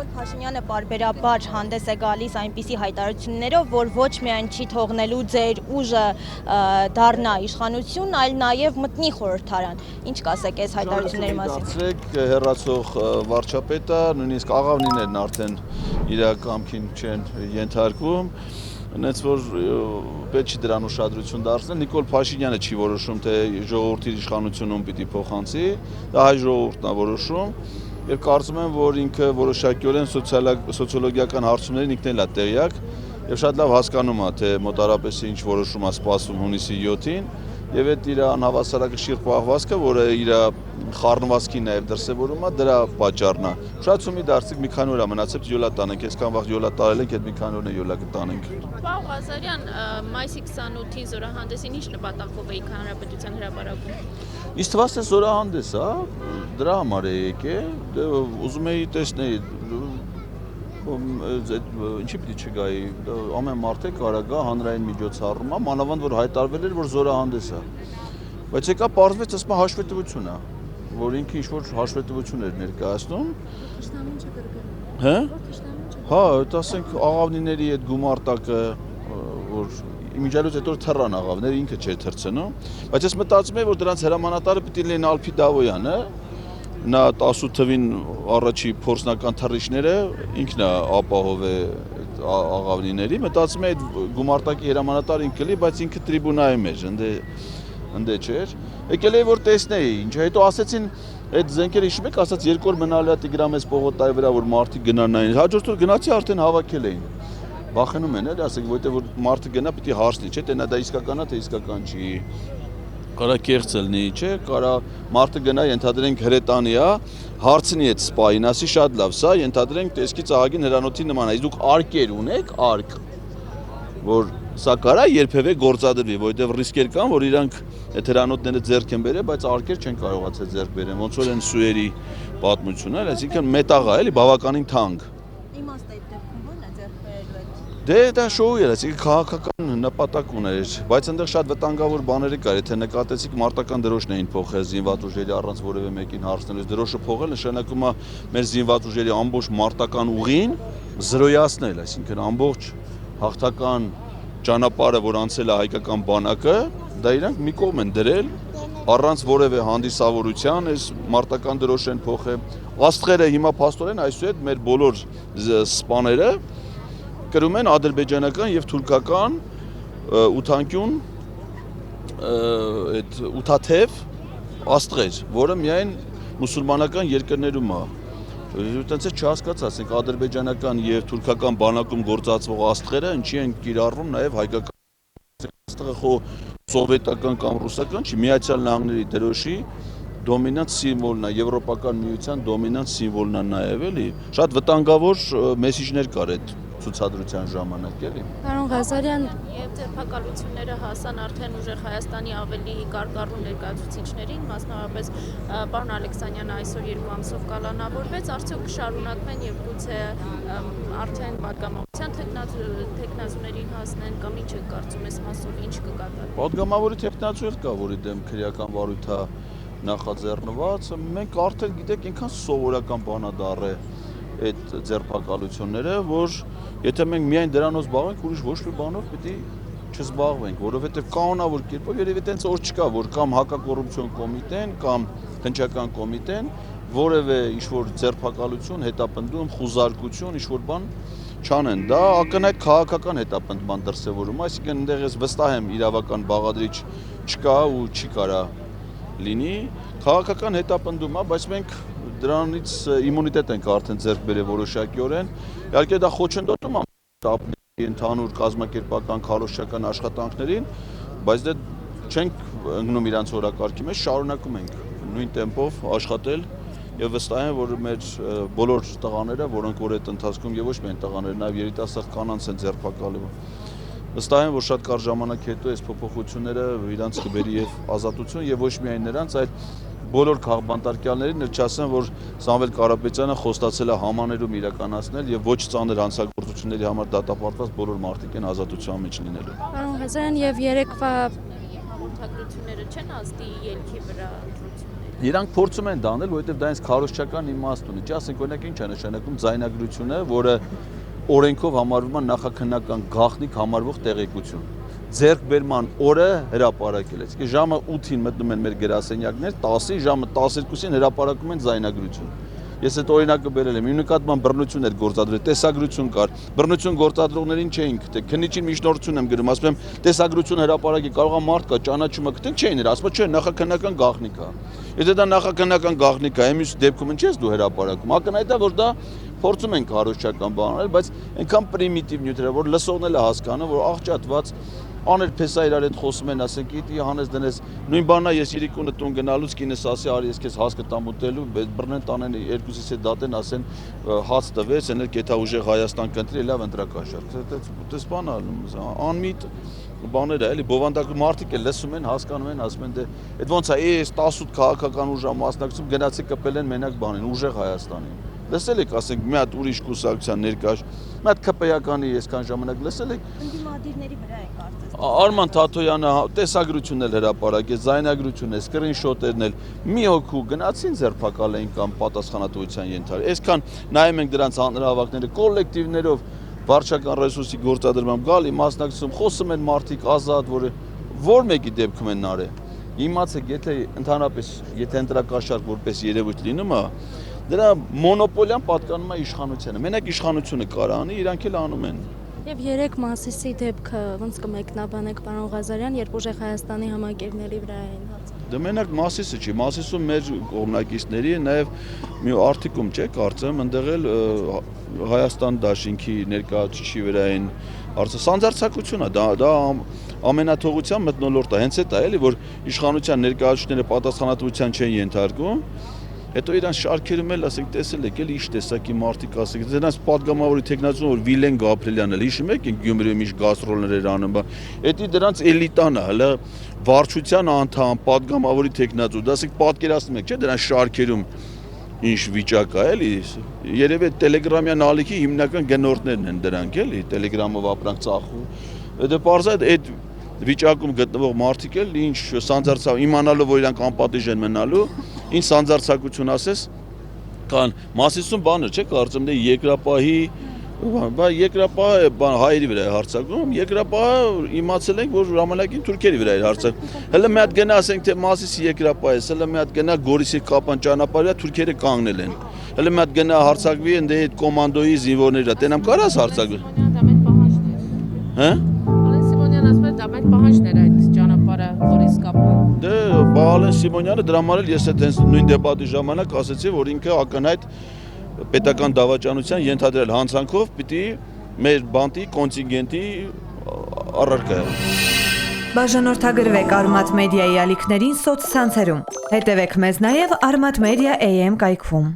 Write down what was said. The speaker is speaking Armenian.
Նիկոլ Փաշինյանը պարբերաբար հանդես է գալիս այնպիսի հայտարարություններով, որ ոչ միայն չի թողնելու ձեր ուժը դառնա իշխանություն, այլ նաև մտնի խորհրդարան։ Ինչ կասեք այս հայտարարությունների մասին։ Դարձրեք հեռացող վարչապետը, նույնիսկ աղավնիներն արդեն իր կամքին չեն ենթարկվում, այնց որ պետք չի դրան ուշադրություն դարձնել։ Նիկոլ Փաշինյանը չի որոշում, թե ժողովրդի իշխանությունում պիտի փոխանցի, դա հայ ժողովուրդն է որոշում, եւ կարծում եմ, որ ինքը որոշակիորեն սոցիոլոգիական հարցումներին ինքն էլ է տեղյակ եւ շատ լավ հասկանում է, թե մոտարապես ինչ որոշում է սպասվում հունիսի 7-ին, եւ այդ իր անհավասարակշիռ պահվածքը, որը իր խառնվածքի նաեւ դրսեւորում է, դրա պատճառն է։ Ուշացումի դարձիկ մի քանի օր է մնացել յոլա տանենք, այսքան վաղ յոլա տարել ենք, այդ մի քանի օրն է յոլա կտանենք։ Պարոն Ղազարյան, մայիսի 28-ի զորահանդեսին ինչ նպատակով էիք հանրապետության հրապարակում։ Իսկ թվաց թե զորահանդես, հա, դրա համար է եկել, ուզում էի տեսնել, ինչի պիտի չգայի, ամեն մարդ է կարա գա հանրային միջոցառում, մանավանդ որ հայտարարվել էր, որ զորահանդես է, բայց եկա պարզվեց ասма հաշվետվություն է, որ ինքը ինչ-որ հաշվետվություն էր ներկայացնում, հա, ասենք աղավնիների այդ գումարտակը, որ իմիջիալուց հետո թռան աղավները, ինքը չէր թռցնում, բայց ես մտածում եմ, որ դրանց հրամանատարը պիտի լինեն Ալփի Դավոյանը, նա 10 թվին առաջի փորձնական թռիչները ինքն է ապահով է աղավնիների, մտածում եմ այդ գումարտակի հրամանատարը ինքը լինի, բայց ինքը տրիբունայում էր, ընդե չէր, եկել էի որ տեսնեի, ինչ հետո ասեցին այդ զենքերը հիշում եք, ասաց 2 օր մնալու է Տիգրամես պողոտայի վրա, որ մարդիկ գնան նային, հաջորդ օր գնացի արդեն հավաքել էին, վախենում են էլ, ասենք, որտեղ որ մարդը գնա պիտի հարցնի, չէ, թե նա դա իսկական է, թե իսկական չի, կարա կեղծ լինի, չէ, կարա մարդը գնա, ենթադրենք հրետանի է, հարցնի այդ սպային, ասի շատ լավ, սա ենթադրենք տեսքից ահագին հրանոթի նման է, իսկ դուք արկեր ունեք, արկ, որ սա կարա երբևէ գործադրվի, որովհետև ռիսկեր կան, որ իրանք այդ հրանոթները ձեռք են բերել, բայց արկեր չեն կարողացել ձեռք բերել, ոնց որ են սուերի պատմությունը, այսինքն մետաղ է, էլի բավականին թանկ։ Իմաստը այդ դեպքում ո՞րն է ձեռք բերելու այդ։ Դե դա շոու էր, այսինքն քաղաքական նպատակ ուներ, բայց այնտեղ շատ վտանգավոր բաներ կար, եթե նկատեցիք մարտական դրոշն էին փոխել զինված ուժերի առանց որևէ մեկին հարցնելու, դրոշը փոխել նշանակում է մեր զինված ուժերի ամբողջ մարտական ուղին զրոյացնել, այսինքն ամբողջ հաղթական ճանապարհը, որ անցել է հայկական բանակը, դա իրանք մի կողմ են դրել առանց որևէ հանդիսավորության, այս մարտական դրոշ են փոխել, աստղերը հիմա փաստորեն այսուհետ մեր բոլոր սպաները կրում են ադրբեջանական եւ թուրքական ութանկյուն այդ ութաթև աստղեր, որը միայն մուսուլմանական երկրներում է։ Այդտենց է չհասկացա, ասենք ադրբեջանական եւ թուրքական բանակում գործածվող աստղերը ինչի են կիրառվում նաեւ հայկական աստղը խո սովետական կամ ռուսական չի, Միացյալ Նահանգների դրոշի դոմինանտ սիմվոլն է, Եվրոպական միության դոմինանտ սիմվոլն է նաեւ, էլի։ Շատ վտանգավոր մեսիջներ կար այդ ցուցադրության ժամանակ, էլի։ Պարոն Ղազարյան, եւ ձերբակալությունները հասան արդեն ուժեղ Հայաստանի ավելի կարկառուն ներկայացուցիչներին, մասնավորապես պարոն Ալեքսանյանը այսօր 2 ամսով կալանավորվեց, արդյոք կշարունակվեն եւ գուցե արդեն պատգամավորության թեկնածուներին հասնեն կամ ինչ է կարծում ես մասով ինչ կկատարվի։ Պատգամավորի թեկնածու էլ կա, որի դեմ քրեական վարույթ է նախաձեռնված, մենք արդեն գիտեք այնքան սովորական բան է դառը այդ ձերբակալությունները, որ եթե մենք միայն դրանով զբաղվենք, ուրիշ ոչ մի բանով պիտի չզբաղվենք, որովհետև կանոնավոր կերպով երևի այդպես օր չկա, որ կամ հակակոռուպցիոն կոմիտեն կամ քննչական կոմիտեն որևէ ինչ-որ ձերբակալություն, հետապնդում, խուզարկություն, ինչ-որ բան չանեն։ Դա ակնհայտ քաղաքական հետապնդման դրսևորում, այսինքն այնտեղ ես վստահ եմ իրավական բաղադրիչ չկա ու չի կարա լինի, քաղաքական հետապնդում է, բայց մենք դրանից իմունիտետ ենք արդեն ձեռք բերել որոշակիորեն։ Իհարկե դա խոչընդոտում է ընդհանուր կազմակերպական քարոզչական աշխատանքներին, բայց դե չենք ընկնում իրանց օրակարգի մեջ, շարունակում ենք նույն տեմպով աշխատել եւ վստահ եմ, որ մեր բոլոր տղաները, որոնք որ այդ ընթացքում եւ ոչ միայն տղաները, նաեւ երիտասարդ կանանց են ձերբակալվում։ Վստահ եմ, որ շատ կարճ ժամանակ հետո այս փոփոխությունները իրանց կբերի եւ ազատություն եւ ոչ միայն նրանց, այլ բոլոր քաղբանտարկյալներին, չասեմ, որ Սամվել Կարապետյանը խոստացել է համաներում իրականացնել եւ ոչ ծանր հանցագործությունների համար դատապարտված բոլոր մարդիկ են ազատության մեջ լինելու։ Պարոն Ղազարյան, եւ երեկվա հաղորդագրությունները չեն ազդի ելքի վրա ընտրությունների։ Իրանք փորձում են դա անել, որովհետև դա այնց քարոզչական իմաստ ունի։ Չի ասենք օրինակ ինչ է նշանակում ձայնագրությունը, որը օրենքով համարվում է նախաքննական գաղտնիք համարվող տեղեկություն։ Ձեռքբերման օրը հրապարակել է։ Իսկ ժամը 8-ին մտնում են մեր գրասենյակներ, 10-ին ժամը 12-ին հրապարակում են ձայնագրություն։ Ես այդ օրինակը բերել եմ։ Իմ նկատմամբ բռնություն էր գործադրել, տեսագրություն կար։ Բռնություն գործադրողներին չէին գտել։ Քննիչին միջնորդություն եմ գրում, ասում եմ, տեսագրություն հրապարակի, կարող է մարդ կա, ճանաչումը գտենք, չէին էր, ասում չէ, նախաքննական գաղտնիք է։ Եթե դա նախաքննական գաղտնիք է, մյուս դեպքում ինչ ես դու հրապարակում։ Ակնհայտ է, որ դա փորձում են քարոզչական բան անել, բայց այնքան պրիմիտիվ նյութեր է, որ լսողն էլ է հասկանում, որ աղճատված աներ փեսա իրար հետ խոսում են, ասենք, իդի հանես դնես, նույն բանն է, ես իրիկունը տուն գնալուց կինս ասի, արի ես քեզ հաց կտամ ուտելու, բռնեն տանեն երկուսից հետ դատեն, ասեն հաց տվեց, են էլ կեթա ուժեղ Հայաստան կընտրի, լավ ընտրակաշառք։ Դες բան անմիտ բաներ է, էլի բովանդակ մարդիկ էլ լսում են, հասկանում են, ասում են դե այդ ոնց է, էս 18 քաղաքական ուժ մասնակցում գնացի կպել են մենակ բանին, ուժեղ Հայաստանին։ Լսել եք, ասենք, մի հատ ուրիշ կուսակցության ներկայ, մի հատ ԿՊ-ականի այսքան ժամանակ լսել եք։ Ընդդիմադիրների վրա է կարծես։ Արման Թաթոյանը տեսագրությունն էլ հրապարակեց, ձայնագրությունն էլ, սկրինշոթերն էլ, մի հոգու գնացին ձերբակալ էին կամ պատասխանատվության ենթարկել։ Այսքան նայում ենք դրանց հանրահավաքները կոլեկտիվներով վարչական ռեսուրսի գործադրմամբ գալի մասնակցում, խոսում են մարդիկ ազատ, որ մեկի դեպքում են նարե։ Իմացեք, եթե ընդհանրապես, եթե ընտրակաշառք որպես երևույթ լինում է, դրա մոնոպոլիան պատկանում է իշխանությանը։ Մենակ իշխանությունը կարող անի, իրանք էլ անում են։ Եվ 3 մասիսի դեպքը ոնց կմեկնաբանեք, պարոն Ղազարյան, երբ ուժեղ Հայաստանի համակերպների վրա էին հացել։ Դա մենակ Մասիսը չի, Մասիսում մեր կողմնակիցների նաև մի արտիկում չէ, կարծեմ, ընդեղ էլ Հայաստան դաշինքի ներկայացուցիչի վրա են սանձարձակություն է, դա ամենաթողության մթնոլորտ է, հենց այդ է, էլի, որ իշխանության ներկայացուցիչները պատասխանատվության չեն ենթարկվում։ Հետո իրանց շարքերում էլ, ասենք, տեսել եք, էլի ինչ տեսակի մարդիկ, ասենք, դրանց պատգամավորի տեխնացուն, որ Վիլեն Գաբրելյանն էլ, հիշում եք, Գյումրիում ինչ գաստրոլներ էր անում, էդի դրանց էլիտան է, հələ վարչության անդամ, պատգամավորի տեխնացու, դա ասենք պատկերացնում եք, չէ՞, դրանց շարքերում ինչ վիճակ է, էլի, երևի Տելեգրամյան ալիքի հիմնական գնորդներն են դրանք, էլի, Տելեգրամով ապրանք ծախում։ Դա պարզ է, այդ վիճակում գտնվող մարդիկ էլ ինչ սանձարձակ իմանալով, որ իրանք անպատիժ են մնալու, ինչ սանձարձակություն ասես, կան Մասիսում բանը չէ, կարծում դե երկրապահի, երկրապահը բան հայերի վրա է հարձակվում, երկրապահը իմացել ենք, որ ժամանակին թուրքերի վրա էր հարձակվում։ Հələ մի հատ գնա ասենք թե Մասիսի երկրապահը, հələ մի հատ գնա Գորիսի Կապան ճանապարհը թուրքերը կանգնել են։ Հələ մի հատ գնա հարձակվի ընդ այդ կոմանդոյի զինվորները, տենամ կարաս հարձակվել։ Հա? Դա մեր պահանջն էր այդ ճանապարհը Գորիս Կապան։ Դե Բաղալեն Սիմոնյանը դրա համար էլ ես այդ հենց նույն դեպատի ժամանակ ասացի, որ ինքը ակնհայտ պետական դավաճանության ենթադրել հանցանքով պիտի մեր բանտի կոնտինգենտի առարկա է։ Բաժանորդագրվեք Արմատ մեդիայի ալիքներին սոցցանցերում։ Հետևեք մեզ նաև Armat Media AM կայքում։